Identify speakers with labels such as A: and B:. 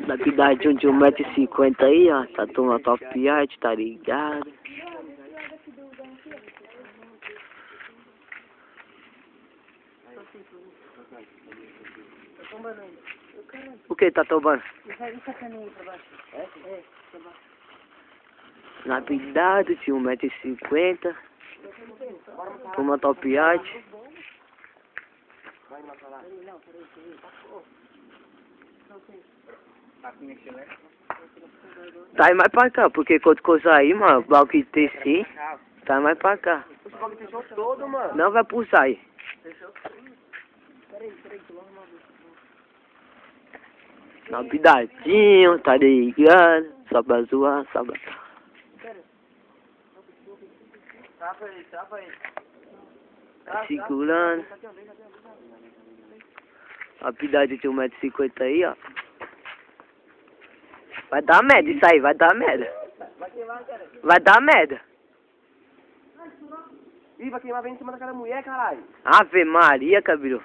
A: Lapidade de 1,50 m aí, ó. Tá tomando top art, tá ligado? O que tá tomando? Lapidado de 1,50 m. Toma top art. Tá aí mais pra cá, porque quando coisa aí, mano, o bagulho que tem sim, tá mais pra cá.
B: O bagulho fechou todo, mano.
A: Não vai pulsar aí. Lapidadinho, tá ligado? Só pra zoar, só pra...
B: Trava aí, trava aí.
A: Tá segurando. Lapidade de 1,50 m aí, ó. Vai dar merda isso aí, vai dar merda.
B: Vai queimar, cara.
A: Vai dar merda.
B: Ih, vai queimar bem em cima da cara da mulher, caralho.
A: Ave Maria, cabelo.